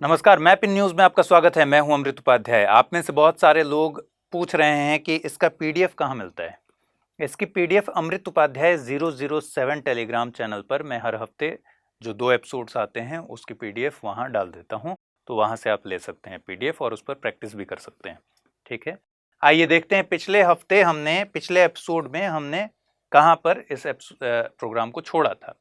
नमस्कार, map in news में आपका स्वागत है। मैं हूं अमृत उपाध्याय। आप में से बहुत सारे लोग पूछ रहे हैं कि इसका पीडीएफ कहाँ मिलता है। इसकी पीडीएफ अमृत उपाध्याय 007 टेलीग्राम चैनल पर मैं हर हफ्ते जो 2 एपिसोड्स आते हैं उसकी पीडीएफ वहां डाल देता हूं, तो वहां से आप ले सकते हैं पीडीएफ और उस पर प्रैक्टिस भी कर सकते हैं। ठीक है, आइए देखते हैं पिछले एपिसोड में हमने कहाँ पर इस प्रोग्राम को छोड़ा था।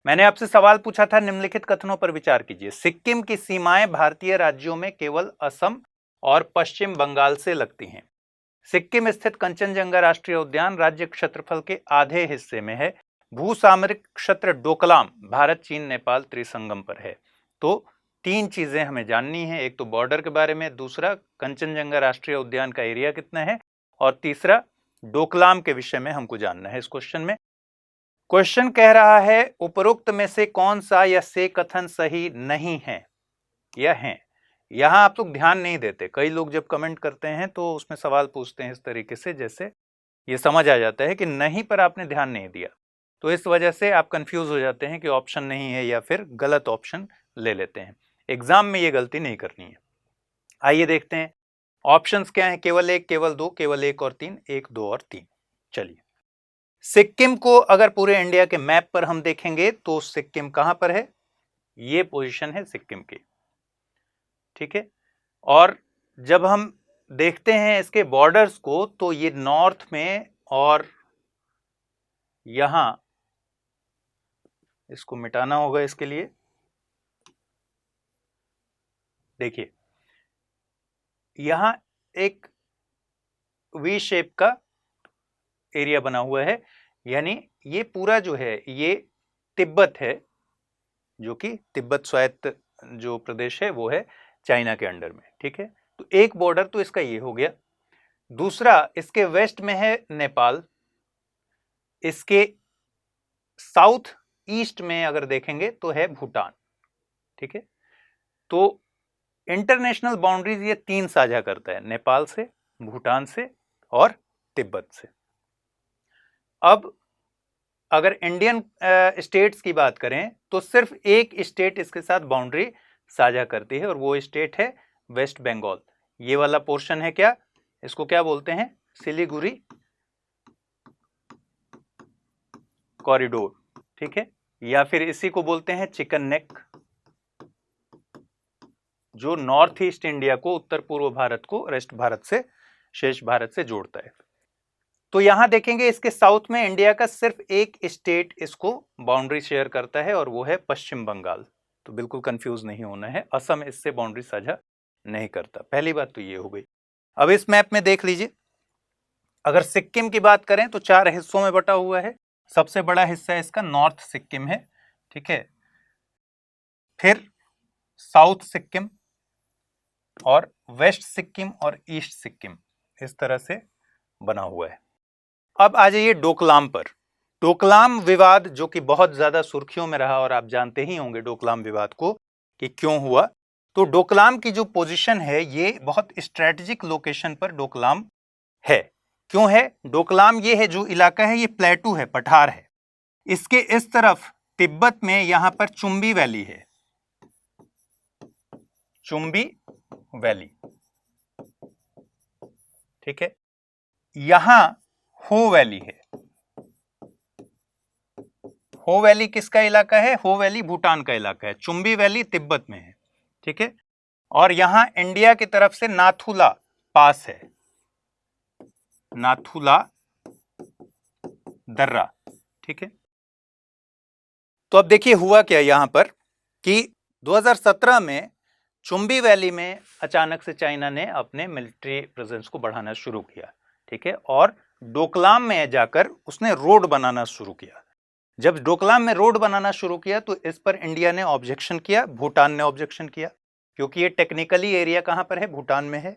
मैंने आपसे सवाल पूछा था, निम्नलिखित कथनों पर विचार कीजिए। सिक्किम की सीमाएं भारतीय राज्यों में केवल असम और पश्चिम बंगाल से लगती हैं। सिक्किम स्थित कंचनजंगा राष्ट्रीय उद्यान राज्य क्षेत्रफल के आधे हिस्से में है। भूसामरिक क्षेत्र डोकलाम भारत चीन नेपाल त्रिसंगम पर है। तो 3 चीजें हमें जाननी है। एक तो बॉर्डर के बारे में, दूसरा कंचनजंगा राष्ट्रीय उद्यान का एरिया कितना है, और तीसरा डोकलाम के विषय में हमको जानना है इस क्वेश्चन में। क्वेश्चन कह रहा है उपरोक्त में से कौन सा या से कथन सही नहीं है या है। यहां आप लोग ध्यान नहीं देते। कई लोग जब कमेंट करते हैं तो उसमें सवाल पूछते हैं इस तरीके से, जैसे ये समझ आ जाता है कि नहीं पर आपने ध्यान नहीं दिया, तो इस वजह से आप कंफ्यूज हो जाते हैं कि ऑप्शन नहीं है या फिर गलत ऑप्शन ले लेते हैं। एग्जाम में ये गलती नहीं करनी है। आइए देखते हैं ऑप्शंस क्या है। केवल 1, केवल 2, केवल 1 और 3, 1, 2 और 3। चलिए, सिक्किम को अगर पूरे इंडिया के मैप पर हम देखेंगे तो सिक्किम कहां पर है, ये पोजीशन है सिक्किम की। ठीक है, और जब हम देखते हैं इसके बॉर्डर्स को तो ये नॉर्थ में, और यहां इसको मिटाना होगा। इसके लिए देखिए, यहां एक वी शेप का एरिया बना हुआ है, यानी ये पूरा जो है ये तिब्बत है, जो कि तिब्बत स्वायत्त जो प्रदेश है वो है चाइना के अंडर में। ठीक है, तो एक बॉर्डर तो इसका ये हो गया। दूसरा, इसके वेस्ट में है नेपाल। इसके साउथ ईस्ट में अगर देखेंगे तो है भूटान। ठीक है, तो इंटरनेशनल बाउंड्रीज ये 3 साझा करता है, नेपाल से, भूटान से और तिब्बत से। अब अगर इंडियन स्टेट्स की बात करें तो सिर्फ एक स्टेट इसके साथ बाउंड्री साझा करती है, और वो स्टेट है वेस्ट बंगाल। ये वाला पोर्शन है क्या, इसको क्या बोलते हैं, सिलीगुड़ी कॉरिडोर। ठीक है, या फिर इसी को बोलते हैं चिकन नेक, जो नॉर्थ ईस्ट इंडिया को, उत्तर पूर्व भारत को रेस्ट भारत से, शेष भारत से जोड़ता है। तो यहां देखेंगे इसके साउथ में इंडिया का सिर्फ एक स्टेट इसको बाउंड्री शेयर करता है, और वो है पश्चिम बंगाल। तो बिल्कुल कंफ्यूज नहीं होना है, असम इससे बाउंड्री साझा नहीं करता। पहली बात तो ये हो गई। अब इस मैप में देख लीजिए, अगर सिक्किम की बात करें तो 4 हिस्सों में बटा हुआ है। सबसे बड़ा हिस्सा इसका नॉर्थ सिक्किम है। ठीक है, फिर साउथ सिक्किम और वेस्ट सिक्किम और ईस्ट सिक्किम, इस तरह से बना हुआ है। अब आ जाइए डोकलाम पर। डोकलाम विवाद जो कि बहुत ज्यादा सुर्खियों में रहा, और आप जानते ही होंगे डोकलाम विवाद को कि क्यों हुआ। तो डोकलाम की जो पोजीशन है ये बहुत स्ट्रेटेजिक लोकेशन पर डोकलाम है। क्यों है डोकलाम? ये है जो इलाका है, ये प्लेटू है, पठार है। इसके इस तरफ तिब्बत में यहां पर चुंबी वैली है, चुंबी वैली। ठीक है, यहां हो वैली है। हो वैली किसका इलाका है? हो वैली भूटान का इलाका है। चुंबी वैली तिब्बत में है। ठीक है, और यहां इंडिया की तरफ से नाथुला पास है, नाथुला दर्रा। ठीक है, तो अब देखिए हुआ क्या यहां पर कि 2017 में चुंबी वैली में अचानक से चाइना ने अपने मिलिट्री प्रेजेंस को बढ़ाना शुरू किया। ठीक है, और डोकलाम में जाकर उसने रोड बनाना शुरू किया। जब डोकलाम में रोड बनाना शुरू किया तो इस पर इंडिया ने ऑब्जेक्शन किया, भूटान ने ऑब्जेक्शन किया, क्योंकि ये टेक्निकली एरिया कहां पर है? भूटान में है।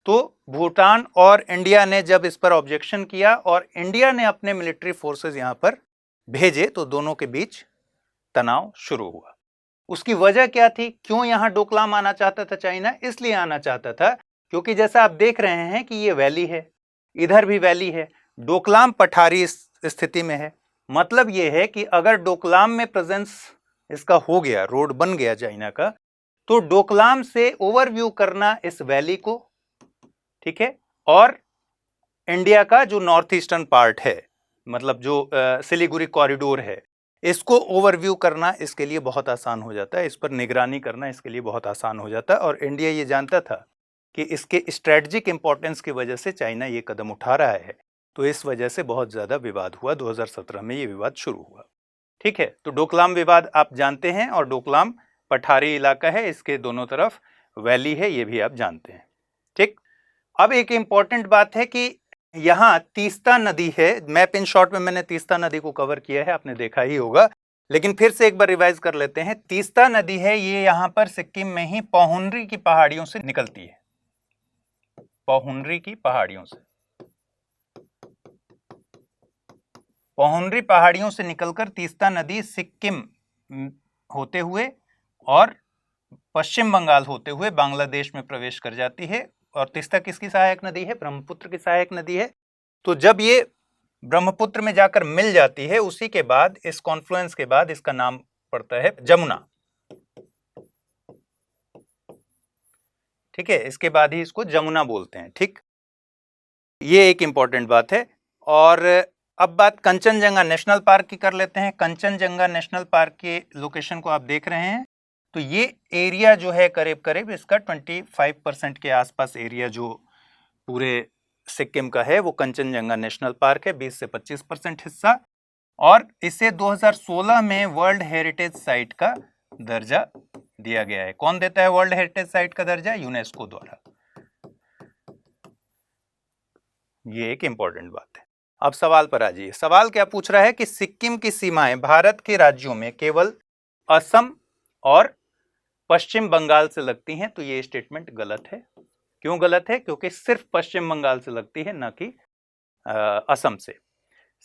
तो भूटान और इंडिया ने जब इस पर ऑब्जेक्शन किया और इंडिया ने अपने मिलिट्री फोर्सेस यहां पर भेजे, तो दोनों के बीच तनाव शुरू हुआ। उसकी वजह क्या थी? क्यों यहां डोकलाम आना चाहता था चाइना? इसलिए आना चाहता था क्योंकि जैसा आप देख रहे हैं कि ये वैली है, इधर भी वैली है, डोकलाम पठारी स्थिति में है। मतलब ये है कि अगर डोकलाम में प्रेजेंस इसका हो गया, रोड बन गया चाइना का, तो डोकलाम से ओवरव्यू करना इस वैली को, ठीक है, और इंडिया का जो नॉर्थ ईस्टर्न पार्ट है, मतलब जो सिलीगुड़ी कॉरिडोर है, इसको ओवरव्यू करना इसके लिए बहुत आसान हो जाता है, इस पर निगरानी करना इसके लिए बहुत आसान हो जाता है। और इंडिया ये जानता था कि इसके स्ट्रेटजिक इंपॉर्टेंस की वजह से चाइना ये कदम उठा रहा है, तो इस वजह से बहुत ज़्यादा विवाद हुआ। 2017 में ये विवाद शुरू हुआ, ठीक है। तो डोकलाम विवाद आप जानते हैं, और डोकलाम पठारी इलाका है, इसके दोनों तरफ वैली है, ये भी आप जानते हैं, ठीक। अब एक इंपॉर्टेंट बात है कि यहाँ तीस्ता नदी है। मैप इन शॉर्ट में मैंने तीस्ता नदी को कवर किया है, आपने देखा ही होगा, लेकिन फिर से एक बार रिवाइज कर लेते हैं। तीस्ता नदी है, ये यहाँ पर सिक्किम में ही पोहुनरी की पहाड़ियों से निकलती है, पोहुनरी की पहाड़ियों से, पोहुनरी पहाड़ियों से निकलकर तीस्ता नदी सिक्किम होते हुए और पश्चिम बंगाल होते हुए बांग्लादेश में प्रवेश कर जाती है। और तीस्ता किसकी सहायक नदी है? ब्रह्मपुत्र की सहायक नदी है। तो जब ये ब्रह्मपुत्र में जाकर मिल जाती है, उसी के बाद, इस कॉन्फ्लुएंस के बाद, इसका नाम पड़ता है जमुना, ठीक है। इसके बाद ही इसको जमुना बोलते हैं, ठीक। ये एक इंपॉर्टेंट बात है। और अब बात कंचनजंगा नेशनल पार्क की कर लेते हैं। कंचनजंगा नेशनल पार्क के लोकेशन को आप देख रहे हैं, तो ये एरिया जो है करीब करीब इसका 25% के आसपास एरिया जो पूरे सिक्किम का है वो कंचनजंगा नेशनल पार्क है, 20 से 25% हिस्सा। और इसे 2016 में वर्ल्ड हेरिटेज साइट का दर्जा दिया गया है। कौन देता है वर्ल्ड हेरिटेज साइट का दर्जा? यूनेस्को द्वारा। ये एक इंपॉर्टेंट बात है। अब सवाल पर आ जाइए। सवाल क्या पूछ रहा है कि सिक्किम की सीमाएं भारत के राज्यों में केवल असम और पश्चिम बंगाल से लगती हैं। तो ये स्टेटमेंट गलत है। क्यों गलत है? क्योंकि सिर्फ पश्चिम बंगाल से लगती है, न कि असम से।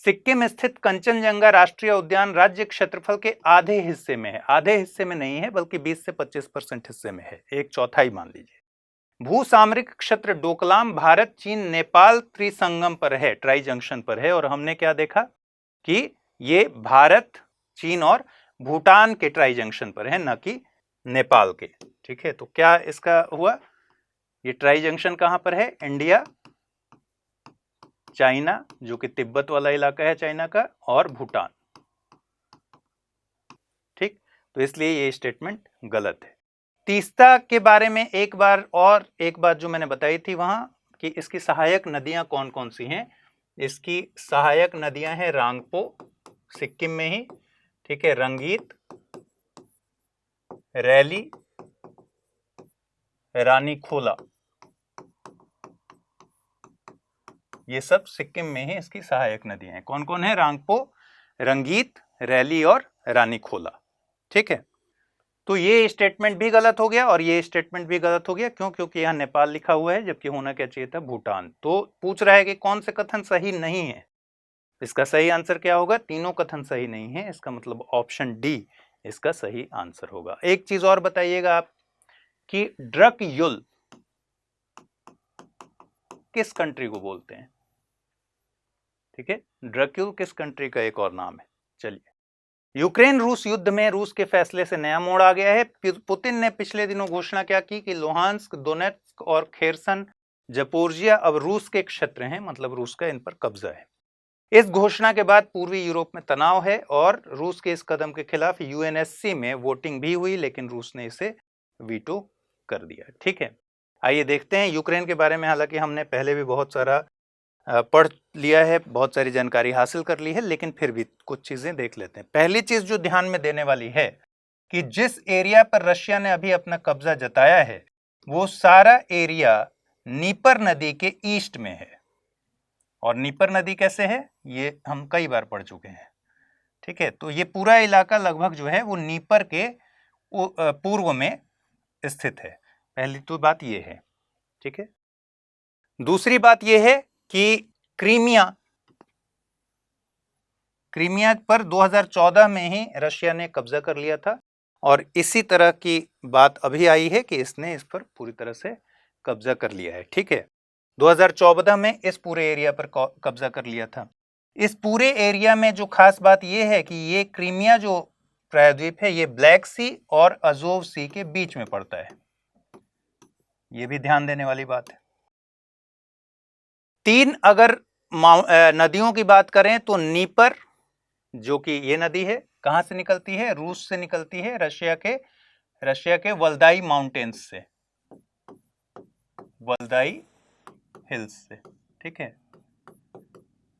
सिक्किम स्थित कंचनजंगा राष्ट्रीय उद्यान राज्य क्षेत्रफल के आधे हिस्से में है। आधे हिस्से में नहीं है, बल्कि 20 से 25% हिस्से में है, एक चौथाई मान लीजिए। भू सामरिक क्षेत्र डोकलाम भारत चीन नेपाल त्रिसंगम पर है, ट्राई जंक्शन पर है। और हमने क्या देखा कि ये भारत, चीन और भूटान के ट्राई जंक्शन पर है, न कि नेपाल के, ठीक है। तो क्या इसका हुआ? ये ट्राई जंक्शन कहां पर है? इंडिया, चाइना, जो कि तिब्बत वाला इलाका है चाइना का, और भूटान, ठीक। तो इसलिए ये स्टेटमेंट गलत है। तीस्ता के बारे में एक बात जो मैंने बताई थी वहां, कि इसकी सहायक नदियां कौन कौन सी हैं। इसकी सहायक नदियां हैं रांगपो, सिक्किम में ही, ठीक है, रंगीत, रैली, रानीखोला, ये सब सिक्किम में ही इसकी सहायक नदियां हैं। कौन कौन है? रांगपो, रंगीत, रैली और रानीखोला, ठीक है। तो ये स्टेटमेंट भी गलत हो गया और ये स्टेटमेंट भी गलत हो गया। क्यों? क्योंकि यहाँ नेपाल लिखा हुआ है, जबकि होना क्या चाहिए था? भूटान। तो पूछ रहा है कि कौन से कथन सही नहीं है। इसका सही आंसर क्या होगा? तीनों कथन सही नहीं है। इसका मतलब ऑप्शन डी इसका सही आंसर होगा। एक चीज और बताइएगा आप कि ड्रकयुल किस कंट्री को बोलते हैं? ठीक है, ड्रकयुल किस कंट्री का एक और नाम है? चलिए, यूक्रेन रूस युद्ध में रूस के फैसले से नया मोड़ आ गया है। पुतिन ने पिछले दिनों घोषणा क्या की कि लुहांस्क, दोनेत्स्क और खेरसन, जपोर्जिया अब रूस के क्षेत्र हैं, मतलब रूस का इन पर कब्जा है। इस घोषणा के बाद पूर्वी यूरोप में तनाव है और रूस के इस कदम के खिलाफ यूएनएससी में वोटिंग भी हुई, लेकिन रूस ने इसे वीटो कर दिया। ठीक है, आइए देखते हैं यूक्रेन के बारे में। हालांकि हमने पहले भी बहुत सारा पढ़ लिया है, बहुत सारी जानकारी हासिल कर ली है, लेकिन फिर भी कुछ चीजें देख लेते हैं। पहली चीज जो ध्यान में देने वाली है कि जिस एरिया पर रशिया ने अभी अपना कब्जा जताया है वो सारा एरिया नीपर नदी के ईस्ट में है। और नीपर नदी कैसे है ये हम कई बार पढ़ चुके हैं। ठीक है, तो ये पूरा इलाका लगभग जो है वो नीपर के पूर्व में स्थित है। पहली तो बात ये है। ठीक है, दूसरी बात ये है कि क्रीमिया पर 2014 में ही रशिया ने कब्जा कर लिया था और इसी तरह की बात अभी आई है कि इसने इस पर पूरी तरह से कब्जा कर लिया है। ठीक है, 2014 में इस पूरे एरिया पर कब्जा कर लिया था। इस पूरे एरिया में जो खास बात यह है कि ये क्रीमिया जो प्रायद्वीप है, ये ब्लैक सी और अजोव सी के बीच में पड़ता है। ये भी ध्यान देने वाली बात है। 3 अगर नदियों की बात करें तो नीपर, जो कि ये नदी है, कहां से निकलती है? रूस से निकलती है, रशिया के वल्दाई माउंटेन्स से, वल्दाई हिल्स से, ठीक है,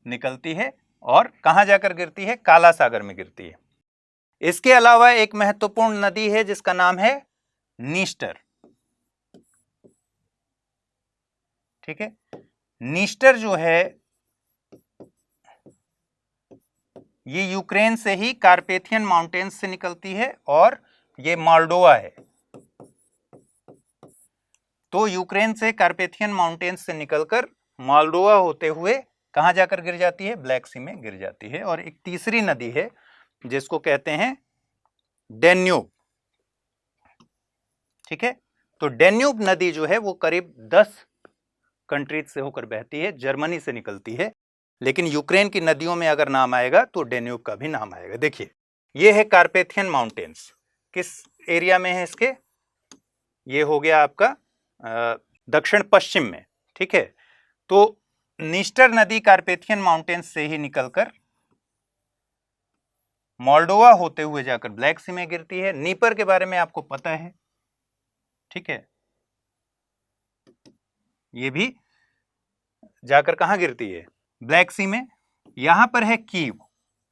निकलती है और कहां जाकर गिरती है? काला सागर में गिरती है। इसके अलावा एक महत्वपूर्ण नदी है जिसका नाम है नीस्टर, ठीक है। नीस्टर जो है ये यूक्रेन से ही कार्पेथियन माउंटेन्स से निकलती है और ये मोल्डोवा है। तो यूक्रेन से कार्पेथियन माउंटेन्स से निकलकर मोल्डोवा होते हुए कहां जाकर गिर जाती है? ब्लैक सी में गिर जाती है। और एक तीसरी नदी है जिसको कहते हैं डेन्यूब, ठीक है। तो डेन्यूब नदी जो है वो करीब 10 कंट्रीज से होकर बहती है, जर्मनी से निकलती है, लेकिन यूक्रेन की नदियों में अगर नाम आएगा तो डेन्यूब का भी नाम आएगा। देखिए, ये है कार्पेथियन माउंटेन्स, किस एरिया में है इसके? ये हो गया आपका दक्षिण पश्चिम में, ठीक है। तो नीस्टर नदी कार्पेथियन माउंटेन्स से ही निकलकर मोल्डोवा होते हुए जाकर ब्लैक सी में गिरती है। नीपर के बारे में आपको पता है, ठीक है, ये भी जाकर कहां गिरती है? ब्लैक सी में। यहां पर है कीव,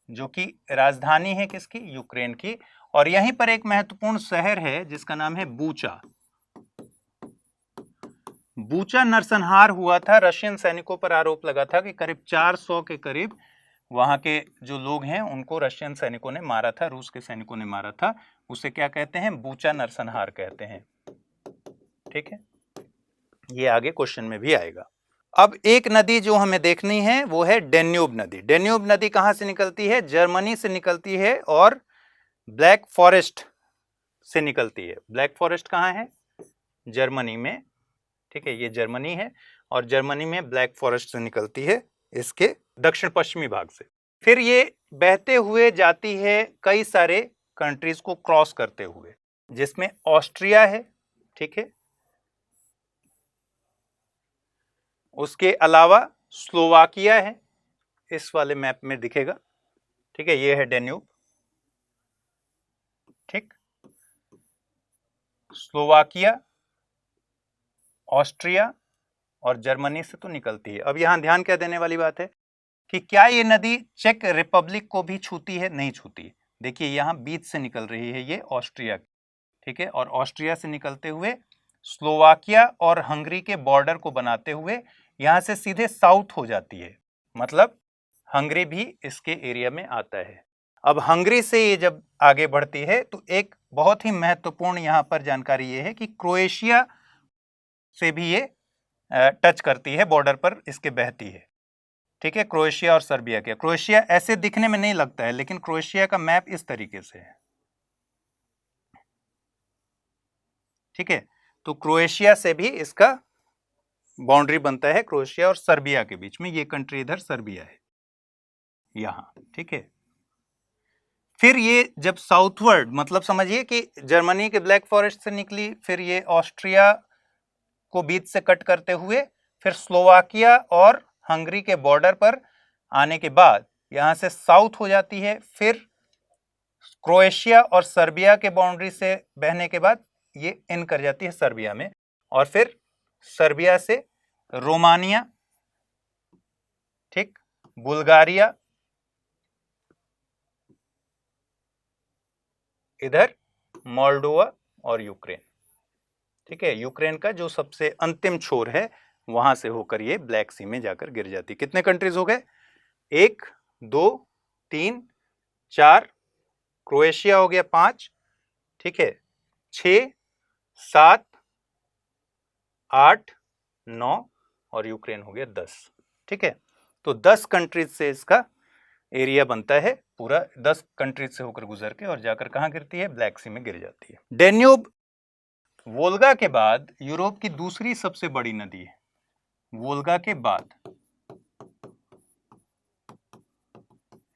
जो कि राजधानी है किसकी? यूक्रेन की। और यहीं पर एक महत्वपूर्ण शहर है जिसका नाम है बूचा। बूचा नरसंहार हुआ था, रशियन सैनिकों पर आरोप लगा था कि करीब 400 के करीब वहां के जो लोग हैं उनको रशियन सैनिकों ने मारा था, रूस के सैनिकों ने मारा था। उसे क्या कहते हैं? बूचा नरसंहार कहते हैं, ठीक है। ये आगे क्वेश्चन में भी आएगा। अब एक नदी जो हमें देखनी है वो है डेन्यूब नदी। डेन्यूब नदी कहां से निकलती है? जर्मनी से निकलती है और ब्लैक फॉरेस्ट से निकलती है। ब्लैक फॉरेस्ट कहां है? जर्मनी में, ठीक है, ये जर्मनी है और जर्मनी में ब्लैक फॉरेस्ट से निकलती है इसके दक्षिण पश्चिमी भाग से। फिर ये बहते हुए जाती है कई सारे कंट्रीज को क्रॉस करते हुए, जिसमें ऑस्ट्रिया है, ठीक है, उसके अलावा स्लोवाकिया है, इस वाले मैप में दिखेगा, ठीक है, ये है डेन्यूब, ठीक, स्लोवाकिया, ऑस्ट्रिया और जर्मनी से तो निकलती है। अब यहां ध्यान क्या देने वाली बात है कि क्या ये नदी चेक रिपब्लिक को भी छूती है? नहीं छूती। देखिए यहां बीच से निकल रही है, ये ऑस्ट्रिया, ठीक है, और ऑस्ट्रिया से निकलते हुए स्लोवाकिया और हंगरी के बॉर्डर को बनाते हुए यहां से सीधे साउथ हो जाती है, मतलब हंगरी भी इसके एरिया में आता है। अब हंगरी से ये जब आगे बढ़ती है तो एक बहुत ही महत्वपूर्ण यहां पर जानकारी ये है कि क्रोएशिया से भी ये टच करती है, बॉर्डर पर इसके बहती है, ठीक है, क्रोएशिया और सर्बिया के। क्रोएशिया ऐसे दिखने में नहीं लगता है, लेकिन क्रोएशिया का मैप इस तरीके से है, ठीक है। तो क्रोएशिया से भी इसका बाउंड्री बनता है, क्रोएशिया और सर्बिया के बीच में। ये कंट्री इधर सर्बिया है यहां, ठीक है। फिर ये जब साउथवर्ड, मतलब समझिए कि जर्मनी के ब्लैक फॉरेस्ट से निकली, फिर ये ऑस्ट्रिया को बीच से कट करते हुए फिर स्लोवाकिया और हंगरी के बॉर्डर पर आने के बाद यहां से साउथ हो जाती है, फिर क्रोएशिया और सर्बिया के बाउंड्री से बहने के बाद ये इन कर जाती है सर्बिया में, और फिर सर्बिया से रोमानिया, ठीक, बुल्गारिया, इधर मोल्डोवा और यूक्रेन, ठीक है। यूक्रेन का जो सबसे अंतिम छोर है वहां से होकर ये ब्लैक सी में जाकर गिर जाती है। कितने कंट्रीज हो गए? 1 2 3 4, क्रोएशिया हो गया 5, ठीक है, 6 7 8 9 और यूक्रेन हो गया 10, ठीक है। तो 10 कंट्रीज से इसका एरिया बनता है पूरा, 10 कंट्रीज से होकर गुजर के और जाकर कहां गिरती है? ब्लैक सी में गिर जाती है। डेन्यूब वोल्गा के बाद यूरोप की दूसरी सबसे बड़ी नदी है। वोल्गा के बाद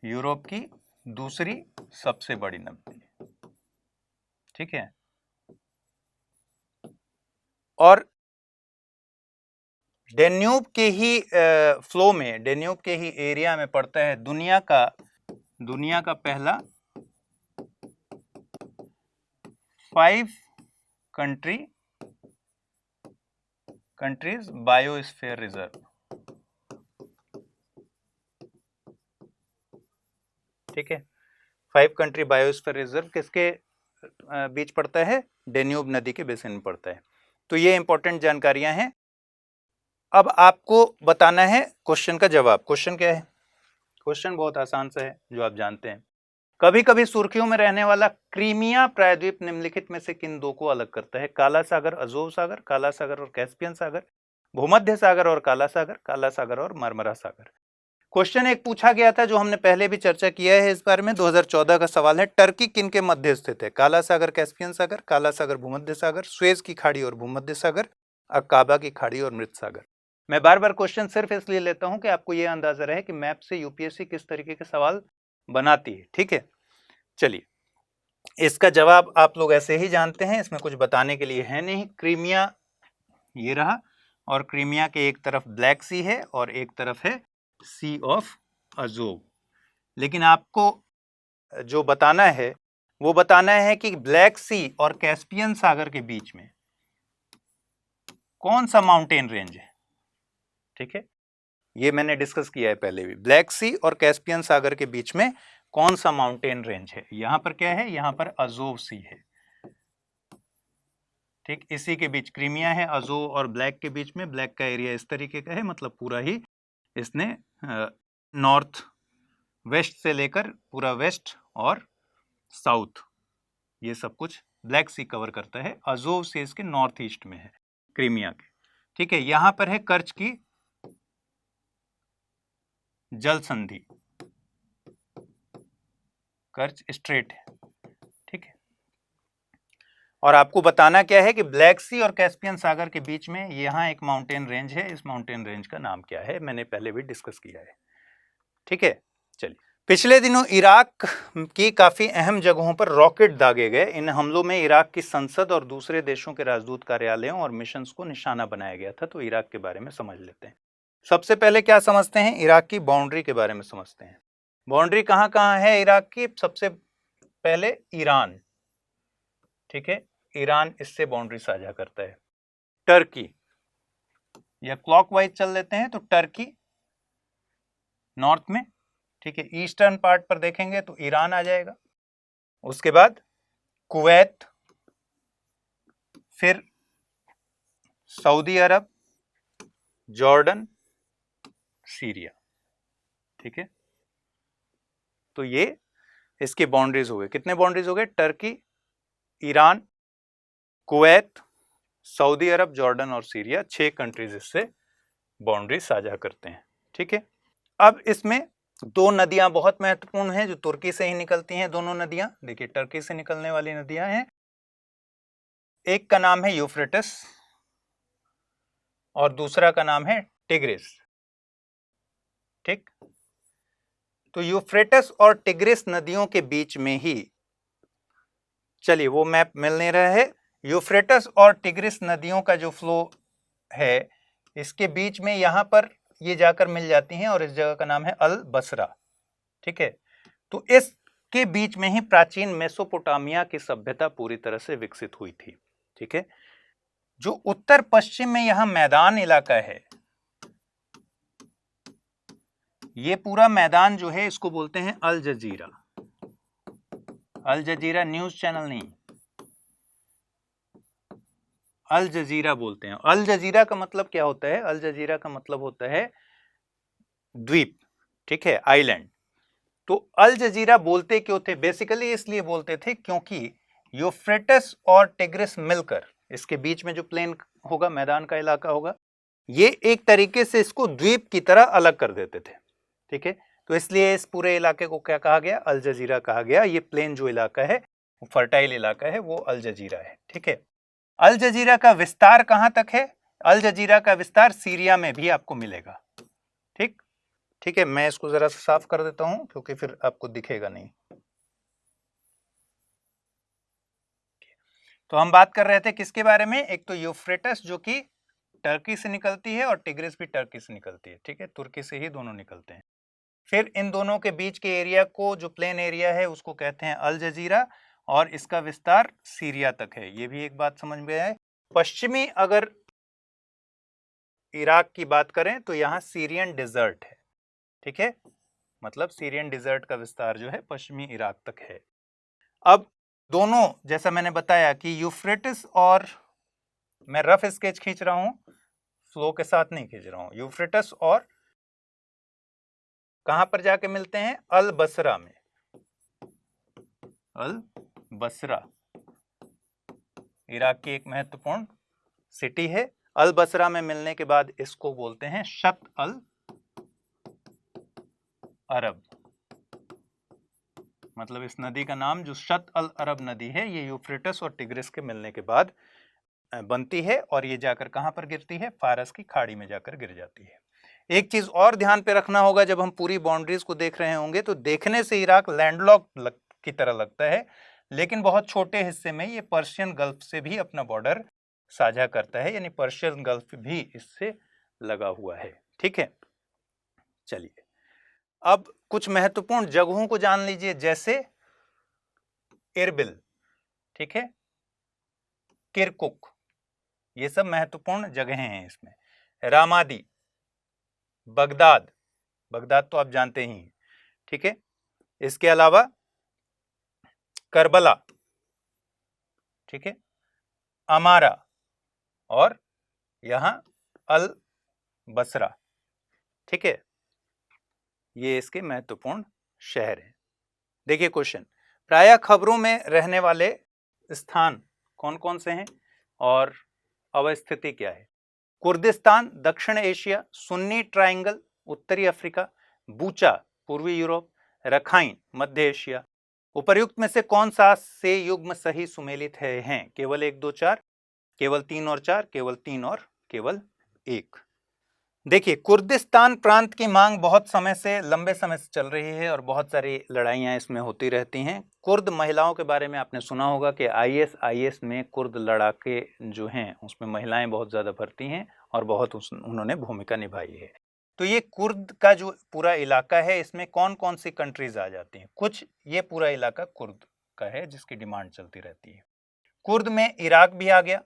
यूरोप की दूसरी सबसे बड़ी नदी, ठीक है। और डेन्यूब के ही फ्लो में, डेन्यूब के ही एरिया में पड़ता है दुनिया का पहला 5 कंट्रीज बायोस्फीयर रिजर्व। ठीक है, 5 कंट्री बायोस्फीयर रिजर्व किसके बीच पड़ता है? डेन्यूब नदी के बेसिन में पड़ता है। तो ये इंपॉर्टेंट जानकारियां हैं। अब आपको बताना है क्वेश्चन का जवाब। क्वेश्चन क्या है? क्वेश्चन बहुत आसान सा है, जो आप जानते हैं। कभी कभी सुर्खियों में रहने वाला क्रीमिया प्रायद्वीप निम्नलिखित में से किन दो को अलग करता है? काला सागर, अज़ोव सागर, काला सागर और कैस्पियन सागर, भूमध्य सागर और काला सागर और मरमरा सागर। क्वेश्चन एक पूछा गया था जो हमने पहले भी चर्चा किया है इस बारे में। 2014 का सवाल है, टर्की किन के मध्य स्थित है? काला सागर, कैस्पियन सागर, काला सागर, भूमध्य सागर, स्वेज की खाड़ी और भूमध्य सागर, अकाबा की खाड़ी और मृत सागर। मैं बार बार क्वेश्चन सिर्फ इसलिए लेता हूं कि आपको यह अंदाजा रहे कि मैप से यूपीएससी किस तरीके के सवाल बनाती है। ठीक है, चलिए, इसका जवाब आप लोग ऐसे ही जानते हैं, इसमें कुछ बताने के लिए है नहीं। क्रीमिया ये रहा, और क्रीमिया के एक तरफ ब्लैक सी है और एक तरफ है सी ऑफ अज़ोव। लेकिन आपको जो बताना है वो बताना है कि ब्लैक सी और कैस्पियन सागर के बीच में कौन सा माउंटेन रेंज है। ठीक है, ये मैंने डिस्कस किया है पहले भी। ब्लैक सी और कैस्पियन सागर के बीच में कौन सा माउंटेन रेंज है? यहां पर क्या है? यहां पर अज़ोव सी है। ठीक, इसी के बीच क्रीमिया है, अज़ोव और ब्लैक के बीच में। ब्लैक का एरिया इस तरीके का है, मतलब पूरा ही इसने नॉर्थ वेस्ट से लेकर पूरा वेस्ट और साउथ ये सब कुछ ब्लैक सी कवर करता है। अज़ोव से इसके नॉर्थ ईस्ट में है क्रीमिया के। ठीक है, यहां पर है कर्च की जल संधि, कर्च स्ट्रेट है। ठीक है, और आपको बताना क्या है कि ब्लैक सी और कैस्पियन सागर के बीच में यहां एक माउंटेन रेंज है। इस माउंटेन रेंज का नाम क्या है? मैंने पहले भी डिस्कस किया है। ठीक है, चलिए, पिछले दिनों इराक की काफी अहम जगहों पर रॉकेट दागे गए। इन हमलों में इराक की संसद और दूसरे देशों के राजदूत कार्यालयों और मिशंस को निशाना बनाया गया था। तो इराक के बारे में समझ लेते हैं। सबसे पहले क्या समझते हैं? इराक की बाउंड्री के बारे में समझते हैं। बाउंड्री कहां कहां है इराक की? सबसे पहले ईरान। ठीक है, ईरान इससे बाउंड्री साझा करता है। टर्की, या क्लॉकवाइज चल लेते हैं तो टर्की नॉर्थ में। ठीक है, ईस्टर्न पार्ट पर देखेंगे तो ईरान आ जाएगा। उसके बाद कुवैत, फिर सऊदी अरब, जॉर्डन, सीरिया। ठीक है, तो ये इसकी बाउंड्रीज हो गए। कितने बाउंड्रीज हो गए? टर्की, ईरान, कुवैत, सऊदी अरब, जॉर्डन और सीरिया। 6 कंट्रीज इससे बाउंड्री साझा करते हैं। ठीक है, अब इसमें 2 नदियां बहुत महत्वपूर्ण हैं जो तुर्की से ही निकलती हैं। दोनों नदियां देखिए टर्की से निकलने वाली नदियां हैं। एक का नाम है यूफ्रेटस और दूसरा का नाम है टिग्रिस। ठीक, तो यूफ्रेटस और टिग्रिस नदियों के बीच में ही, चलिए वो मैप मिल नहीं रहा है। यूफ्रेटस और टिग्रिस नदियों का जो फ्लो है इसके बीच में यहां पर ये जाकर मिल जाती हैं और इस जगह का नाम है अल बसरा। ठीक है, तो इसके बीच में ही प्राचीन मेसोपोटामिया की सभ्यता पूरी तरह से विकसित हुई थी। ठीक है, जो उत्तर पश्चिम में यहां मैदान इलाका है, ये पूरा मैदान जो है इसको बोलते हैं अल जजीरा। अल जजीरा न्यूज चैनल नहीं, अल जजीरा बोलते हैं। अल जजीरा का मतलब क्या होता है? अल जजीरा का मतलब होता है द्वीप। ठीक है, आइलैंड। तो अल जजीरा बोलते क्यों थे? बेसिकली इसलिए बोलते थे क्योंकि यूफ्रेटस और टिग्रिस मिलकर इसके बीच में जो प्लेन होगा, मैदान का इलाका होगा, ये एक तरीके से इसको द्वीप की तरह अलग कर देते थे। ठीक है, तो इसलिए इस पूरे इलाके को क्या कहा गया? अल जजीरा कहा गया। ये प्लेन जो इलाका है, फर्टाइल इलाका है, वो अल जजीरा है। ठीक है, अल जजीरा का विस्तार कहां तक है? अल जजीरा का विस्तार सीरिया में भी आपको मिलेगा। ठीक, ठीक है, मैं इसको जरा साफ कर देता हूं क्योंकि फिर आपको दिखेगा नहीं। तो हम बात कर रहे थे किसके बारे में, एक तो यूफ्रेटस जो कि टर्की से निकलती है और टिग्रिस भी टर्की से निकलती है, ठीक है, तुर्की से ही दोनों निकलते हैं। फिर इन दोनों के बीच के एरिया को, जो प्लेन एरिया है, उसको कहते हैं अल जजीरा और इसका विस्तार सीरिया तक है। ये भी एक बात समझ में आए। पश्चिमी अगर इराक की बात करें तो यहाँ सीरियन डिजर्ट है, ठीक है, मतलब सीरियन डिजर्ट का विस्तार जो है पश्चिमी इराक तक है। अब दोनों, जैसा मैंने बताया कि यूफ्रेटिस, और मैं रफ स्केच खींच रहा हूं, फ्लो के साथ नहीं खींच रहा हूं, यूफ्रेटिस और कहां पर जाके मिलते हैं, अल बसरा में। अल बसरा इराक की एक महत्वपूर्ण सिटी है। अल बसरा में मिलने के बाद इसको बोलते हैं शत अल अरब, मतलब इस नदी का नाम जो शत अल अरब नदी है, ये यूफ्रेटिस और टिग्रिस के मिलने के बाद बनती है और ये जाकर कहां पर गिरती है, फारस की खाड़ी में जाकर गिर जाती है। एक चीज और ध्यान पे रखना होगा, जब हम पूरी बाउंड्रीज को देख रहे होंगे तो देखने से इराक लैंडलॉक्ड की तरह लगता है, लेकिन बहुत छोटे हिस्से में ये पर्शियन गल्फ से भी अपना बॉर्डर साझा करता है, यानी पर्शियन गल्फ भी इससे लगा हुआ है, ठीक है। चलिए अब कुछ महत्वपूर्ण जगहों को जान लीजिए, जैसे इरबिल, ठीक है, किरकुक, ये सब महत्वपूर्ण जगहें हैं इसमें। रामादी, बगदाद, बगदाद तो आप जानते ही हैं, ठीक है। इसके अलावा करबला, ठीक है, अमारा और यहां अल बसरा, ठीक है, ये इसके महत्वपूर्ण शहर हैं। देखिए क्वेश्चन, प्रायः खबरों में रहने वाले स्थान कौन कौन से हैं और अवस्थिति क्या है। कुर्दिस्तान दक्षिण एशिया, सुन्नी ट्रायंगल उत्तरी अफ्रीका, बूचा पूर्वी यूरोप, रखाइन मध्य एशिया। उपर्युक्त में से कौन सा से युग्म सही सुमेलित हैं? केवल 1 2 4, केवल 3 और 4, केवल 3 और केवल 1। देखिए कुर्दिस्तान प्रांत की मांग बहुत समय से, लंबे समय से चल रही है और बहुत सारी लड़ाइयां इसमें होती रहती हैं। कुर्द महिलाओं के बारे में आपने सुना होगा कि आईएस में कुर्द लड़ाके जो हैं उसमें महिलाएं बहुत ज़्यादा भर्ती हैं और बहुत उन्होंने भूमिका निभाई है। तो ये कुर्द का जो पूरा इलाका है, इसमें कौन कौन सी कंट्रीज आ जाती हैं, कुछ ये पूरा इलाका कुर्द का है जिसकी डिमांड चलती रहती है। कुर्द में इराक भी आ गया,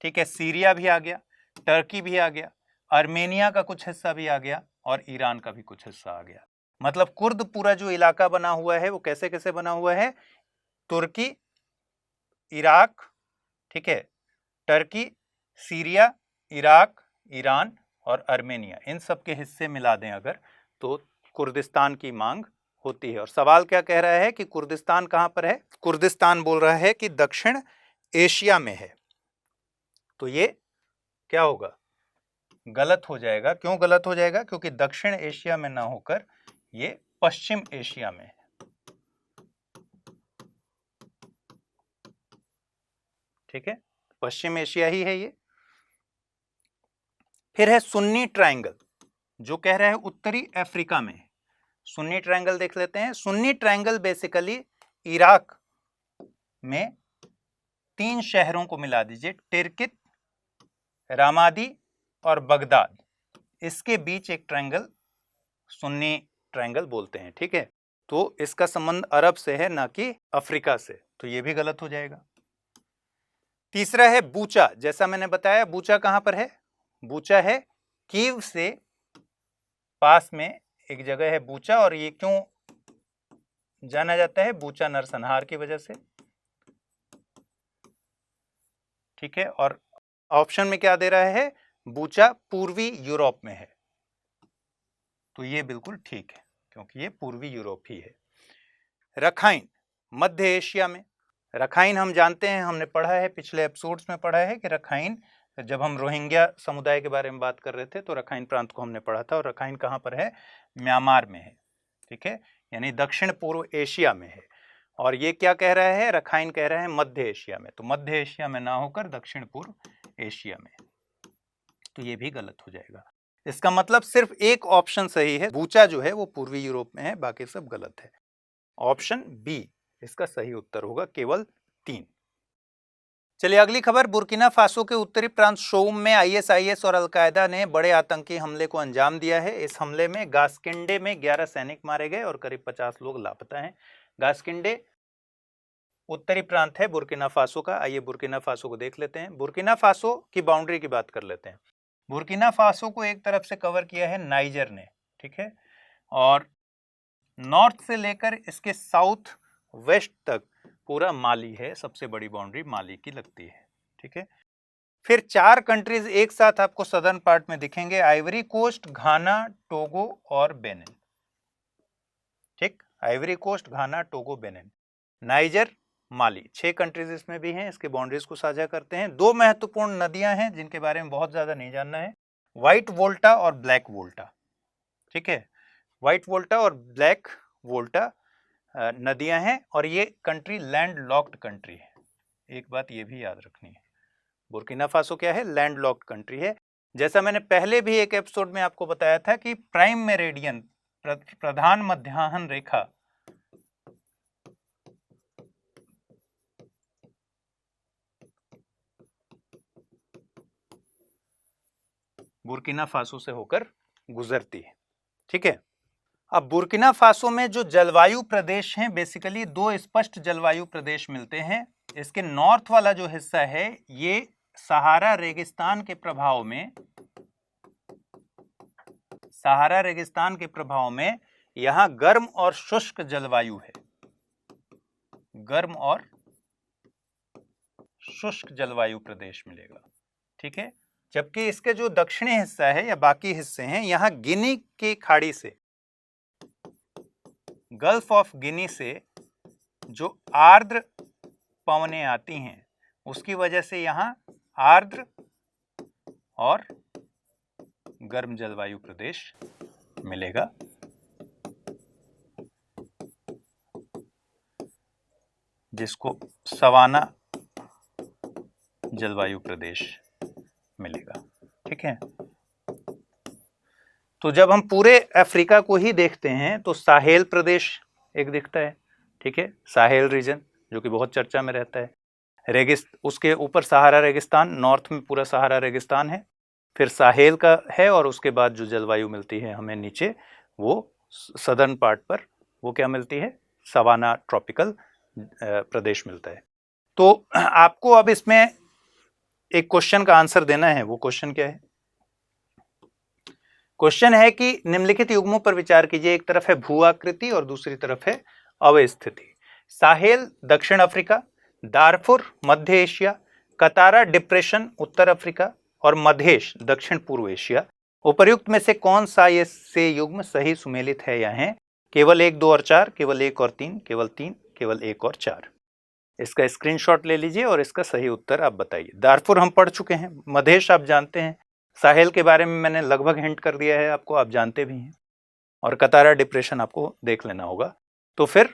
ठीक है, सीरिया भी आ गया, टर्की भी आ गया, आर्मेनिया का कुछ हिस्सा भी आ गया और ईरान का भी कुछ हिस्सा आ गया। मतलब कुर्द पूरा जो इलाका बना हुआ है वो कैसे कैसे बना हुआ है, तुर्की, इराक, ठीक है, टर्की, सीरिया, इराक, ईरान और आर्मेनिया, इन सब के हिस्से मिला दें अगर तो कुर्दिस्तान की मांग होती है। और सवाल क्या कह रहा है कि कुर्दिस्तान कहां पर है, कुर्दिस्तान बोल रहा है कि दक्षिण एशिया में है। तो ये क्या होगा, गलत हो जाएगा। क्यों गलत हो जाएगा, क्योंकि दक्षिण एशिया में ना होकर ये पश्चिम एशिया में है, ठीक है, पश्चिम एशिया ही है ये। फिर है सुन्नी ट्रायंगल, जो कह रहा है उत्तरी अफ्रीका में। सुन्नी ट्रायंगल देख लेते हैं। सुन्नी ट्रायंगल बेसिकली इराक में 3 शहरों को मिला दीजिए, टिरकित, रामादी और बगदाद, इसके बीच एक ट्रायंगल सुन्नी ट्रायंगल बोलते हैं, ठीक है। तो इसका संबंध अरब से है ना कि अफ्रीका से, तो ये भी गलत हो जाएगा। तीसरा है बूचा, जैसा मैंने बताया बूचा कहां पर है, बूचा है कीव से पास में एक जगह है बूचा, और ये क्यों जाना जाता है, बूचा नरसंहार की वजह से, ठीक है। और ऑप्शन में क्या दे रहा है, बूचा पूर्वी यूरोप में है, तो ये बिल्कुल ठीक है क्योंकि ये पूर्वी यूरोप ही है। रखाइन मध्य एशिया में, रखाइन हम जानते हैं, हमने पढ़ा है, पिछले एपिसोड्स में पढ़ा है कि रखाइन, जब हम रोहिंग्या समुदाय के बारे में बात कर रहे थे तो रखाइन प्रांत को हमने पढ़ा था, और रखाइन कहाँ पर है, म्यांमार में है, ठीक है, यानी दक्षिण पूर्व एशिया में है। और ये क्या कह रहा है, रखाइन कह रहा है मध्य एशिया में, तो मध्य एशिया में ना होकर दक्षिण पूर्व एशिया में, तो ये भी गलत हो जाएगा। इसका मतलब सिर्फ एक ऑप्शन सही है, बूचा जो है वो पूर्वी यूरोप में है, बाकी सब गलत है। ऑप्शन बी इसका सही उत्तर होगा, केवल 3। चलिए अगली खबर, बुर्किना फासो के उत्तरी प्रांत शोउम में आईएसआईएस और अलकायदा ने बड़े आतंकी हमले को अंजाम दिया है। इस हमले में गास्किंडे में 11 सैनिक मारे गए और करीब 50 लोग लापता हैं। गास्किंडे उत्तरी प्रांत है बुर्किना फासो का। आइए बुर्किना फासो को देख लेते हैं। बुर्किना फासो की बाउंड्री की बात कर लेते हैं। बुर्किना फासो को एक तरफ से कवर किया है नाइजर ने, ठीक है, और नॉर्थ से लेकर इसके साउथ वेस्ट तक पूरा माली है। सबसे बड़ी बाउंड्री माली की लगती है, ठीक है। फिर 4 कंट्रीज एक साथ आपको सदर्न पार्ट में दिखेंगे, आइवरी कोस्ट, घाना, टोगो और बेनिन, ठीक। आइवरी कोस्ट, घाना, टोगो, बेनिन, नाइजर, माली, 6 कंट्रीज इसमें भी हैं, इसके बाउंड्रीज को साझा करते हैं। 2 महत्वपूर्ण नदियां हैं जिनके बारे में बहुत ज्यादा नहीं जानना है, व्हाइट वोल्टा और ब्लैक वोल्टा, ठीक है। व्हाइट वोल्टा और ब्लैक वोल्टा नदियां हैं और ये कंट्री लैंड लॉक्ड कंट्री है। एक बात ये भी याद रखनी है, बुर्किना फासो क्या है, लैंड लॉक्ड कंट्री है। जैसा मैंने पहले भी एक एपिसोड में आपको बताया था कि प्राइम मेरिडियन, प्रधान मध्याह्न रेखा, बुर्किना फासो से होकर गुजरती है, ठीक है। अब बुर्किना फासो में जो जलवायु प्रदेश हैं, बेसिकली 2 स्पष्ट जलवायु प्रदेश मिलते हैं। इसके नॉर्थ वाला जो हिस्सा है ये सहारा रेगिस्तान के प्रभाव में, सहारा रेगिस्तान के प्रभाव में यहां गर्म और शुष्क जलवायु है, गर्म और शुष्क जलवायु प्रदेश मिलेगा, ठीक है। जबकि इसके जो दक्षिणी हिस्सा है या बाकी हिस्से हैं, यहां गिनी की खाड़ी से, गल्फ ऑफ गिनी से जो आर्द्र पवनें आती हैं उसकी वजह से यहां आर्द्र और गर्म जलवायु प्रदेश मिलेगा, जिसको सवाना जलवायु प्रदेश मिलेगा, ठीक है। तो जब हम पूरे अफ्रीका को ही देखते हैं तो साहेल प्रदेश एक दिखता है, ठीक है, साहेल रीजन जो कि बहुत चर्चा में रहता है। उसके ऊपर सहारा रेगिस्तान, नॉर्थ में पूरा सहारा रेगिस्तान है, फिर साहेल का है और उसके बाद जो जलवायु मिलती है हमें नीचे, वो सदर्न पार्ट पर वो क्या मिलती है, सवाना ट्रॉपिकल प्रदेश मिलता है। तो आपको अब इसमें एक क्वेश्चन का आंसर देना है। वो क्वेश्चन क्या है? क्वेश्चन है कि निम्नलिखित युग्मों पर विचार कीजिए। एक तरफ है भू आकृति और दूसरी तरफ है अवस्थिति। साहेल दक्षिण अफ्रीका, दारफुर मध्य एशिया, कतारा डिप्रेशन उत्तर अफ्रीका और मधेश दक्षिण पूर्व एशिया। उपर्युक्त में से कौन सा ये से युग्म सही सुमेलित है या है? केवल 1, 2 और 4, केवल 1 और 3, केवल 3, केवल 1 और 4। इसका स्क्रीनशॉट ले लीजिए और इसका सही उत्तर आप बताइए। दारफुर हम पढ़ चुके हैं, मधेश आप जानते हैं, साहेल के बारे में मैंने लगभग हिंट कर दिया है आपको, आप जानते भी हैं, और कतारा डिप्रेशन आपको देख लेना होगा। तो फिर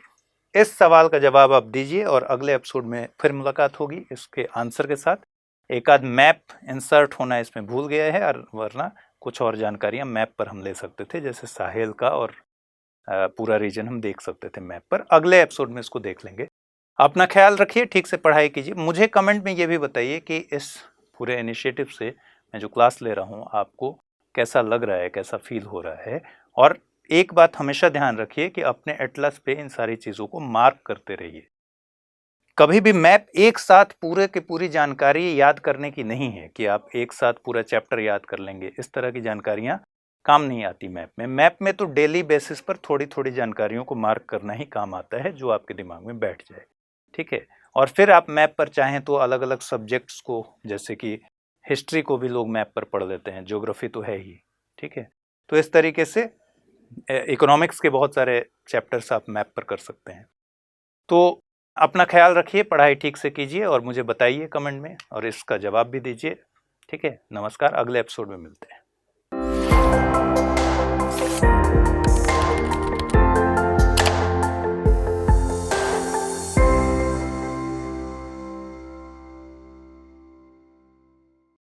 इस सवाल का जवाब आप दीजिए और अगले एपिसोड में फिर मुलाकात होगी इसके आंसर के साथ। एक आध मैप इंसर्ट होना इसमें भूल गया है, और वरना कुछ और जानकारियां मैप पर हम ले सकते थे, जैसे साहेल का और पूरा रीजन हम देख सकते थे मैप पर। अगले एपिसोड में इसको देख लेंगे। अपना ख्याल रखिए, ठीक से पढ़ाई कीजिए। मुझे कमेंट में ये भी बताइए कि इस पूरे इनिशिएटिव से मैं जो क्लास ले रहा हूँ आपको कैसा लग रहा है, कैसा फील हो रहा है। और एक बात हमेशा ध्यान रखिए कि अपने एटलस पे इन सारी चीज़ों को मार्क करते रहिए। कभी भी मैप एक साथ पूरे की पूरी जानकारी याद करने की नहीं है कि आप एक साथ पूरा चैप्टर याद कर लेंगे। इस तरह की जानकारियाँ काम नहीं आती मैप में। मैप में तो डेली बेसिस पर थोड़ी थोड़ी जानकारियों को मार्क करना ही काम आता है, जो आपके दिमाग में बैठ जाए, ठीक है। और फिर आप मैप पर चाहें तो अलग अलग सब्जेक्ट्स को, जैसे कि हिस्ट्री को भी लोग मैप पर पढ़ लेते हैं, ज्योग्राफी तो है ही, ठीक है। तो इस तरीके से इकोनॉमिक्स के बहुत सारे चैप्टर्स आप मैप पर कर सकते हैं। तो अपना ख्याल रखिए, पढ़ाई ठीक से कीजिए और मुझे बताइए कमेंट में, और इसका जवाब भी दीजिए, ठीक है। नमस्कार, अगले एपिसोड में मिलते हैं।